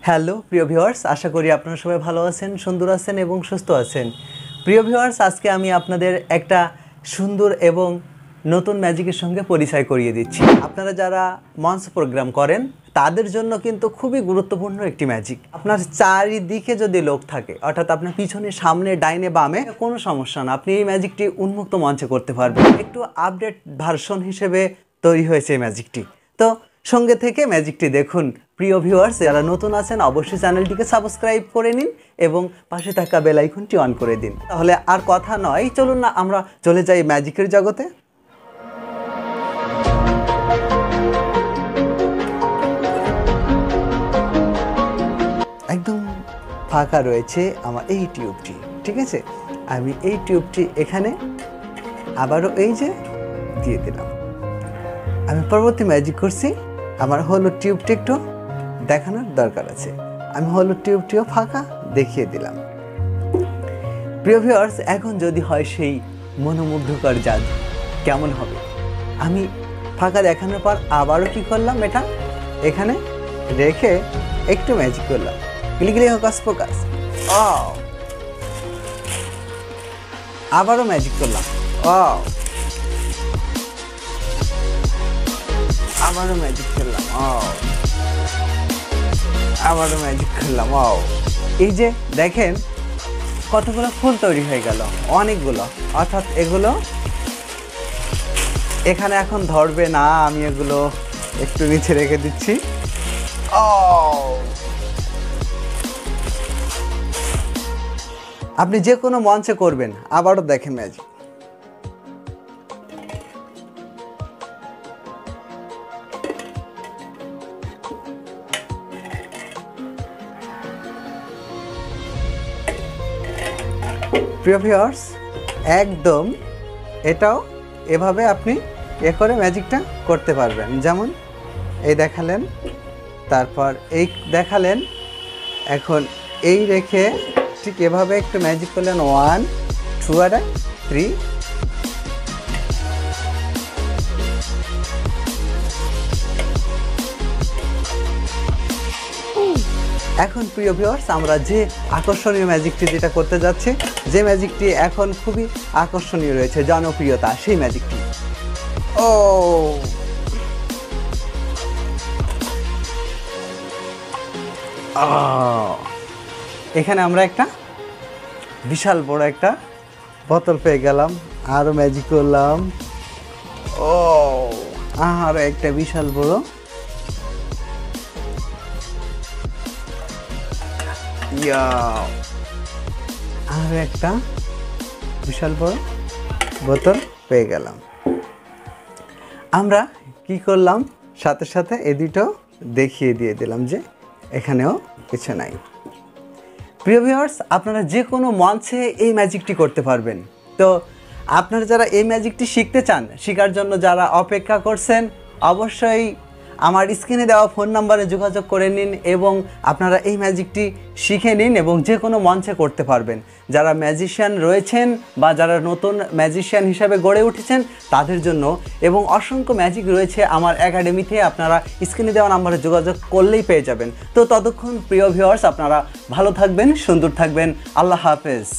Hello প্রিয় viewers, আশা করি আপনারা সবাই ভালো আছেন, সুন্দর আছেন এবং সুস্থ আছেন। প্রিয় ভিউয়ার্স, আজকে আমি আপনাদের একটা সুন্দর এবং নতুন ম্যাজিকের সঙ্গে পরিচয় করিয়ে দিচ্ছি। আপনারা যারা মঞ্চ প্রোগ্রাম করেন তাদের জন্য কিন্তু খুবই গুরুত্বপূর্ণ একটি ম্যাজিক। আপনার চারিদিকে যদি লোক থাকে, অর্থাৎ আপনার পিছনে, সামনে, ডাইনে, বামে, কোনো সমস্যা না, আপনি এই ম্যাজিকটি উন্মুক্ত মঞ্চে করতে পারবেন। একটু আপডেট ভার্সন হিসেবে তৈরি হয়েছে এই ম্যাজিকটি। তো সঙ্গে থেকে ম্যাজিকটি দেখুন। প্রিয় ভিউয়ার্স, যারা নতুন আছেন অবশ্যই চ্যানেলটিকে সাবস্ক্রাইব করে নিন এবং পাশে থাকা বেল আইকনটি অন করে দিন। তাহলে আর কথা নয়, চলুন না আমরা চলে যাই ম্যাজিকের জগতে। একদম ফাঁকা রয়েছে আমার এই টিউবটি, ঠিক আছে? আমি এই টিউবটি এখানে আবারও এই যে দিয়ে দিলাম। আমি পরবর্তী ম্যাজিক করছি। আমার হলুদ টিউবটি একটু দেখানোর দরকার আছে। আমি হলুদ টিউবটিও ফাঁকা দেখিয়ে দিলাম। প্রিয় ভিউয়ার্স, এখন যদি হয় সেই মনোমুগ্ধকর জাদু, কেমন হবে? আমি ফাঁকা দেখানোর পর আবারও কি করলাম, এটা এখানে রেখে একটু ম্যাজিক করলাম। ক্লিকলি হোকাস ফোকাস, আবারও ম্যাজিক করলাম, আবারও ম্যাজিক করলাম, আবারও ম্যাজিক করলাম। এই যে দেখেন কতগুলো ফুল তৈরি হয়ে গেল, অনেকগুলো। অর্থাৎ এগুলো এখানে এখন ধরবে না, আমি এগুলো একটু নিচে রেখে দিচ্ছি। আপনি যে কোনো মঞ্চে করবেন, আবারও দেখেন ম্যাজিক। প্রিয় ভিউয়ার্স, একদম এটাও এভাবে আপনি করে ম্যাজিকটা করতে পারবেন। যেমন এই দেখালেন, তারপর এই দেখালেন, এখন এই রেখে ঠিক এভাবে একটু ম্যাজিক করলেন। 1 2 আর 3। এখন প্রিয় ভিউয়ার্স, আমরা যে আকর্ষণীয় ম্যাজিকটি যেটা করতে যাচ্ছি, যে ম্যাজিকটি এখন খুবই আকর্ষণীয় রয়েছে, জনপ্রিয়তা, সেই ম্যাজিকটি। এখানে আমরা একটা বিশাল বড় একটা বোতল পেয়ে গেলাম। আরও ম্যাজিক করলাম। আরও একটা বিশাল বড়, আর একটা বিশাল বড় বোতল পেয়ে গেলাম। আমরা কি করলাম, সাথে সাথে এই দুটো দেখিয়ে দিয়ে দিলাম যে এখানেও কিছু নাই। প্রিয় ভিউয়ার্স, আপনারা যে কোনো মঞ্চে এই ম্যাজিকটি করতে পারবেন। তো আপনারা যারা এই ম্যাজিকটি শিখতে চান, শেখার জন্য যারা অপেক্ষা করছেন, অবশ্যই আমার স্ক্রিনে দেওয়া ফোন নাম্বারে যোগাযোগ করে নিন এবং আপনারা এই ম্যাজিকটি শিখে নিন এবং যে কোনো মঞ্চে করতে পারবেন। যারা ম্যাজিশিয়ান রয়েছেন বা যারা নতুন ম্যাজিশিয়ান হিসাবে গড়ে উঠেছেন তাদের জন্য, এবং অসংখ্য ম্যাজিক রয়েছে আমার একাডেমিতে, আপনারা স্ক্রিনে দেওয়া নাম্বারে যোগাযোগ করলেই পেয়ে যাবেন। তো ততক্ষণ প্রিয় ভিউয়ার্স, আপনারা ভালো থাকবেন, সুন্দর থাকবেন। আল্লাহ হাফেজ।